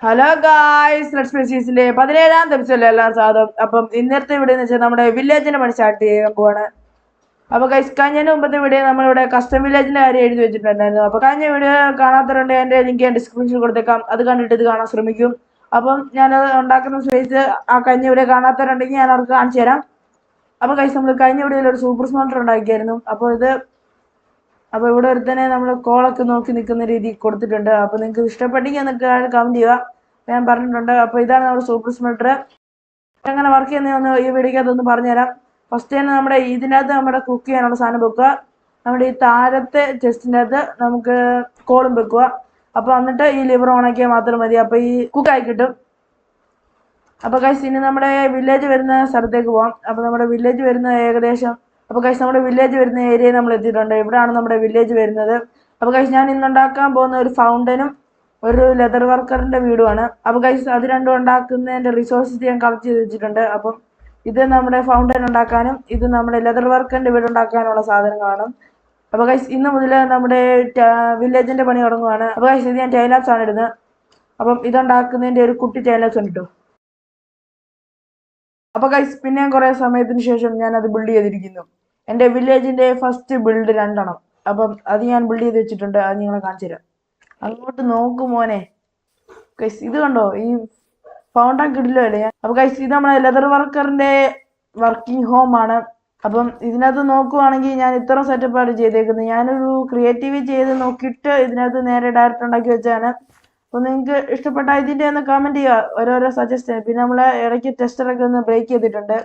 Hello guys, let's play സീരീസിന്റെ 17ാമത്തെ എപ്പിസോഡിൽ എല്ലാവരും സ്വാഗതം. അപ്പം ഇന്നത്തെ വീഡിയോ എന്ന് വെച്ചാൽ നമ്മുടെ വില്ലേജിന്റെ പണി സ്റ്റാർട്ട് ചെയ്യാൻ പോവാണ്. അപ്പൊ ഗൈസ്, കഴിഞ്ഞ മുമ്പത്തെ വീഡിയോ നമ്മളിവിടെ കസ്റ്റം വില്ലേജിന്റെ കാര്യം എഴുതി വെച്ചിട്ടുണ്ടായിരുന്നു. അപ്പൊ കഴിഞ്ഞ വീഡിയോ കാണാത്തവരുണ്ട്, എന്റെ ലിങ്ക് ഞാൻ ഡിസ്ക്രിപ്ഷനിൽ കൊടുത്തേക്കാം. അത് കണ്ടിട്ട് ഇത് കാണാൻ ശ്രമിക്കും. അപ്പം ഞാനത് ഉണ്ടാക്കുന്ന സ്പേസ് ആ കഴിഞ്ഞ വീഡിയോ കാണാത്തവരുണ്ടെങ്കിൽ ഞാൻ അവർക്ക് കാണിച്ചു തരാം. അപ്പൊ ഗൈസ്, നമ്മൾ കഴിഞ്ഞ വീഡിയോയിൽ ഒരു സൂപ്പർ സ്മോൾട്ടർ ഉണ്ടാക്കിയായിരുന്നു. അപ്പോൾ ഇവിടെ ഒരുത്തനെ നമ്മൾ കോളൊക്കെ നോക്കി നിൽക്കുന്ന രീതി കൊടുത്തിട്ടുണ്ട്. അപ്പോൾ നിങ്ങൾക്ക് ഇഷ്ടപ്പെട്ടെങ്കിൽ നിങ്ങൾക്ക് കമൻറ്റ് ചെയ്യുക, ഞാൻ പറഞ്ഞിട്ടുണ്ട്. അപ്പോൾ ഇതാണ് നമ്മുടെ സൂപ്പർ സ്മെൽട്ടർ. എങ്ങനെ വർക്ക് ചെയ്യുന്നതെന്ന് ഈ വീഡിയോക്കകത്തൊന്ന് പറഞ്ഞുതരാം. ഫസ്റ്റ് തന്നെ നമ്മുടെ ഇതിനകത്ത് നമ്മുടെ കുക്ക് ചെയ്യാനുള്ള സാധനം വെക്കുക. നമ്മുടെ ഈ താഴത്തെ ചെസ്റ്റിൻ്റെ അകത്ത് നമുക്ക് കോളും വെക്കുക. അപ്പോൾ എന്നിട്ട് ഈ ലിവർ ഓണാക്കിയാൽ മാത്രം മതി. അപ്പോൾ ഈ കുക്കായി കിട്ടും. അപ്പോൾ ഗൈസ്, ഇനി നമ്മുടെ വില്ലേജ് വരുന്ന സ്ഥലത്തേക്ക് പോകാം. അപ്പോൾ നമ്മുടെ വില്ലേജ് വരുന്ന ഏകദേശം നമ്മുടെ വില്ലേജ് വരുന്ന ഏരിയയിൽ നമ്മൾ എത്തിയിട്ടുണ്ട്. ഇവിടെയാണ് നമ്മുടെ വില്ലേജ് വരുന്നത്. അപ്പോൾ ഗൈസ്, ഞാൻ ഇന്നുണ്ടാക്കാൻ പോകുന്ന ഒരു ഫൗണ്ടനും ഒരു ലെതർ വർക്കറിന്റെ വീടുമാണ്. അപ്പോൾ ഗൈസ്, അത് രണ്ടും ഉണ്ടാക്കുന്നതിന്റെ റിസോഴ്സസ് ഞാൻ കളക്ട് ചെയ്ത് വെച്ചിട്ടുണ്ട്. അപ്പം ഇത് നമ്മുടെ ഫൗണ്ടൻ ഉണ്ടാക്കാനും ഇത് നമ്മുടെ ലെതർ വർക്കറിന്റെ വീട് ഉണ്ടാക്കാനുള്ള സാധനങ്ങളാണ്. അപ്പോൾ ഗൈസ്, ഇന്ന് മുതൽ നമ്മുടെ വില്ലേജിന്റെ പണി തുടങ്ങുവാണ്. അപ്പോൾ ഗൈസ്, ഇത് ഞാൻ ടൈലാപ്സ് ആണ് ഇടുന്നത്. അപ്പം ഇതുണ്ടാക്കുന്നതിന്റെ ഒരു കുട്ടി ടൈലാപ്സ് ഉണ്ട് കേട്ടോ. അപ്പോൾ ഗൈസ്, പിന്നെ കുറേ സമയത്തിന് ശേഷം ഞാൻ അത് ബിൽഡ് ചെയ്തിരിക്കുന്നു. എൻ്റെ വില്ലേജിന്റെ ഫസ്റ്റ് ബിൽഡ് 2 അപ്പം അത് ഞാൻ ബിൽഡ് ചെയ്ത് വെച്ചിട്ടുണ്ട്. അത് നിങ്ങളെ കാണിച്ചു തരാം. അങ്ങോട്ട് നോക്കു മോനെ. ഗൈസ്, ഇത് കണ്ടോ, ഈ ഫൗണ്ടൻ കിടിലോ അല്ലേ. അപ്പോൾ ഗൈസ്, ഇത് നമ്മുടെ ലെതർ വർക്കറിന്റെ വർക്കിംഗ് ഹോം ആണ്. അപ്പം ഇതിനകത്ത് നോക്കുവാണെങ്കിൽ ഞാൻ ഇത്ര സെറ്റപ്പാണ് ചെയ്തേക്കുന്നത്. ഞാനൊരു ക്രിയേറ്റീവ് ചെയ്ത് നോക്കിയിട്ട് ഇതിനകത്ത് നേരെ ഡയറക്റ്റ് ഉണ്ടാക്കി വെച്ചാണ്. അപ്പോൾ നിങ്ങൾക്ക് ഇഷ്ടപ്പെട്ട ഇതിൻ്റെ ഒന്ന് കമൻറ്റ് ചെയ്യുക, ഓരോരോ സജസ്റ്റ്. പിന്നെ നമ്മൾ ഇടയ്ക്ക് ടെസ്റ്ററൊക്കെ ഒന്ന് ബ്രേക്ക് ചെയ്തിട്ടുണ്ട്.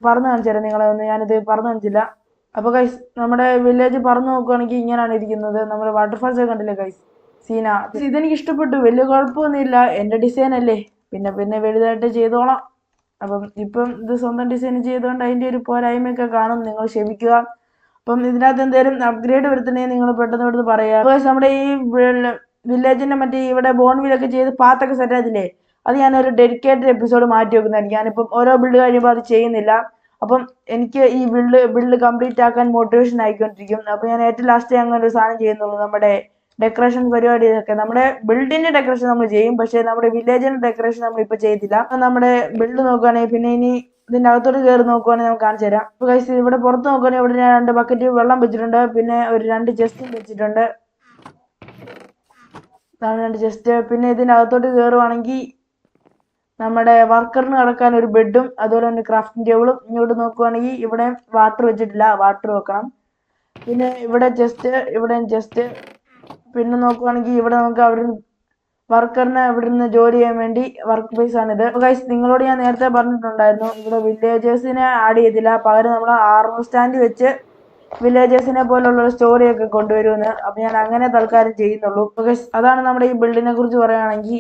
പറഞ്ഞു കാണിച്ചു തരാം നിങ്ങളെ ഒന്ന്. ഞാനിത് പറഞ്ഞു കാണിച്ചില്ല. അപ്പോൾ ഗൈസ്, നമ്മുടെ വില്ലേജ് പറഞ്ഞു നോക്കുകയാണെങ്കിൽ ഇങ്ങനെയാണ് ഇരിക്കുന്നത്. നമ്മൾ വാട്ടർഫാൾസ് കണ്ടില്ലേ ഗൈസ്, സീന. ഇതെനിക്ക് ഇഷ്ടപ്പെട്ടു, വലിയ കുഴപ്പമൊന്നുമില്ല. എൻ്റെ ഡിസൈൻ അല്ലേ, പിന്നെ വലുതായിട്ട് ചെയ്തോളാം. അപ്പം ഇപ്പം ഇത് സ്വന്തം ഡിസൈൻ ചെയ്തുകൊണ്ട് അതിൻ്റെ ഒരു പോരായ്മയൊക്കെ കാണും, നിങ്ങൾ ക്ഷമിക്കുക. അപ്പം ഇതിനകത്ത് എന്തെങ്കിലും അപ്ഗ്രേഡ് വരുത്തണമെങ്കിൽ നിങ്ങൾ പെട്ടെന്ന് പെട്ടെന്ന് പറയുക. അപ്പോൾ നമ്മുടെ ഈ വില്ലേജിൻ്റെ മറ്റേ ഇവിടെ ബോൺവിലൊക്കെ ചെയ്ത് പാത്തൊക്കെ സെറ്റ് ആയതില്ലേ, അത് ഞാനൊരു ഡെഡിക്കേറ്റഡ് എപ്പിസോഡ് മാറ്റി വെക്കുന്നതായിരിക്കും. ഞാനിപ്പം ഓരോ ബിൽഡ് കഴിയുമ്പോൾ അത് ചെയ്യുന്നില്ല. അപ്പം എനിക്ക് ഈ ബിൽഡ് കംപ്ലീറ്റ് ആക്കാൻ മോട്ടിവേഷൻ ആയിക്കൊണ്ടിരിക്കും. അപ്പോൾ ഞാൻ ഏറ്റവും ലാസ്റ്റ് അങ്ങനെ ഒരു സാധനം ചെയ്യുന്നുള്ളൂ. നമ്മുടെ ഡെക്കറേഷൻ പരിപാടിയൊക്കെ, നമ്മുടെ ബിൽഡിന്റെ ഡെക്കറേഷൻ നമ്മൾ ചെയ്യും, പക്ഷേ നമ്മുടെ വില്ലേജിന്റെ ഡെക്കറേഷൻ നമ്മൾ ഇപ്പോൾ ചെയ്തില്ല. നമ്മുടെ ബിൽഡ് നോക്കുകയാണെങ്കിൽ, പിന്നെ ഇനി ഇതിന്റെ അകത്തോട്ട് കയറി നോക്കുവാണെങ്കിൽ നമുക്ക് കാണിച്ചു തരാം. അപ്പോൾ ഗൈസ്, ഇവിടെ പുറത്ത് നോക്കുകയാണെങ്കിൽ ഇവിടെ ഞാൻ 2 ബക്കറ്റ് വെള്ളം വെച്ചിട്ടുണ്ട്. പിന്നെ ഒരു 2 ചെസ്റ്റും വെച്ചിട്ടുണ്ട്. 2 ചെസ്റ്റ്. പിന്നെ ഇതിന്റെ അകത്തോട്ട് കയറുവാണെങ്കിൽ നമ്മുടെ വർക്കറിന് കിടക്കാൻ ഒരു ബെഡും അതുപോലെ തന്നെ ക്രാഫ്റ്റിംഗ് ടേബിളും. ഇങ്ങോട്ട് നോക്കുവാണെങ്കിൽ ഇവിടെ വാട്ടർ വെച്ചിട്ടില്ല, വാട്ടർ വെക്കണം. പിന്നെ ഇവിടെ ചെസ്റ്റ്. പിന്നെ നോക്കുവാണെങ്കിൽ ഇവിടെ നമുക്ക് അവിടെ വർക്കറിന് ഇവിടെ നിന്ന് ജോലി ചെയ്യാൻ വേണ്ടി വർക്ക് പ്ലേസ് ആണിത്. ഗൈസ്, നിങ്ങളോട് ഞാൻ നേരത്തെ പറഞ്ഞിട്ടുണ്ടായിരുന്നു, ഇവിടെ വില്ലേജേഴ്സിനെ ആഡ് ചെയ്തില്ല, പകരം നമ്മൾ ആർമർ സ്റ്റാൻഡ് വെച്ച് വില്ലേജേഴ്സിനെ പോലുള്ള സ്റ്റോറിയൊക്കെ കൊണ്ടുവരുമെന്ന്. അപ്പം ഞാൻ അങ്ങനെ തൽക്കാലം ചെയ്യുന്നുള്ളൂ. ഗൈസ്, അതാണ് നമ്മുടെ ഈ ബിൽഡിനെ കുറിച്ച് പറയുകയാണെങ്കിൽ.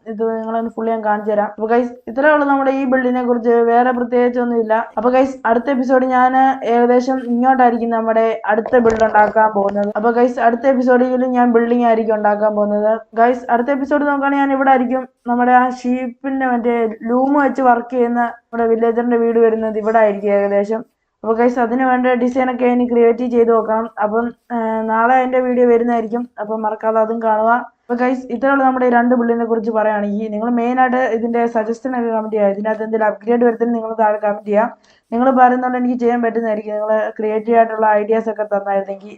ഇത് നിങ്ങളൊന്ന് ഫുള്ളി ഞാൻ കാണിച്ചു തരാം. അപ്പോൾ ഗൈസ്, ഇത്രേ ഉള്ളൂ നമ്മുടെ ഈ ബിൽഡിനെ കുറിച്ച്, വേറെ പ്രത്യേകിച്ചൊന്നും ഇല്ല. അപ്പോൾ ഗൈസ്, അടുത്ത എപ്പിസോഡ് ഞാൻ ഏകദേശം ഇങ്ങോട്ടായിരിക്കും നമ്മുടെ അടുത്ത ബിൽഡ് ഉണ്ടാക്കാൻ പോകുന്നത്. അപ്പോൾ ഗൈസ്, അടുത്ത എപ്പിസോഡിൽ ഞാൻ ബിൽഡിംഗ് ആയിരിക്കും ഉണ്ടാക്കാൻ പോകുന്നത്. ഗൈസ്, അടുത്ത എപ്പിസോഡ് നോക്കുകയാണെങ്കിൽ ഞാൻ ഇവിടെ ആയിരിക്കും. നമ്മുടെ ആ ഷീപ്പിന്റെ മറ്റേ ലൂമ് വെച്ച് വർക്ക് ചെയ്യുന്ന നമ്മുടെ വില്ലേജറിന്റെ വീട് വരുന്നത് ഇവിടെ ആയിരിക്കും ഏകദേശം. അപ്പോൾ ഗൈസ്, അതിന് വേണ്ട ഡിസൈനൊക്കെ ഇനി ക്രിയേറ്റ് ചെയ്ത് നോക്കണം. അപ്പം നാളെ അതിൻ്റെ വീഡിയോ വരുന്നതായിരിക്കും. അപ്പം മറക്കാതെ അതും കാണുക. അപ്പോൾ ഗൈസ്, ഇത്രയുള്ള നമ്മുടെ ഈ 2 ബിൽഡിനെ കുറിച്ച് പറയുകയാണെങ്കിൽ നിങ്ങൾ മെയിനായിട്ട് ഇതിൻ്റെ സജഷനൊക്കെ കമൻറ്റ് ചെയ്യുക. ഇതിനകത്ത് എന്തെങ്കിലും അപ്ഗ്രേഡ് വരുത്തുന്നത് നിങ്ങൾ താഴെ കമൻറ്റ് ചെയ്യാം. നിങ്ങൾ പറയുന്നുണ്ട്, എനിക്ക് ചെയ്യാൻ പറ്റുന്നതായിരിക്കും. നിങ്ങൾ ക്രിയേറ്റീവ് ആയിട്ടുള്ള ഐഡിയാസ് ഒക്കെ തന്നായിരുന്നെങ്കിൽ.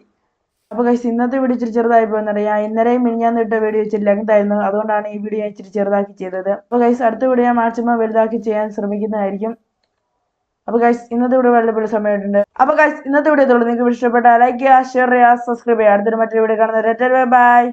അപ്പോൾ ഗൈസ്, ഇന്നത്തെ വീഡിയോ ഇച്ചിരി ചെറുതായി പോയെന്നറിയാം. ഇന്നലെയും മിനിഞ്ഞാന്ന് ഇട്ട വീഡിയോ ഇച്ചിരി ലെങ്ത് ആയിരുന്നു, അതുകൊണ്ടാണ് ഈ വീഡിയോ ഇച്ചിരി ചെറുതാക്കി ചെയ്തത്. അപ്പോൾ ഗൈസ്, അടുത്ത വീഡിയോ ഞാൻ മാക്സിമം വലുതാക്കി ചെയ്യാൻ ശ്രമിക്കുന്നതായിരിക്കും. അപ്പോൾ ഗൈസ്, ഇന്നത്തെ വീഡിയോ വളരെ സമയമുണ്ട്. അപ്പോൾ ഗൈസ്, ഇന്നത്തെ വീഡിയോ നിങ്ങൾക്ക് ഇഷ്ടപ്പെട്ട ലൈക്ക് ചെയ്യുക, ഷെയർ ചെയ്യുക, സബ്സ്ക്രൈബ് ചെയ്യുക. അടുത്തൊരു മറ്റൊരു വീഡിയോ കാണുന്നത്. ബൈ.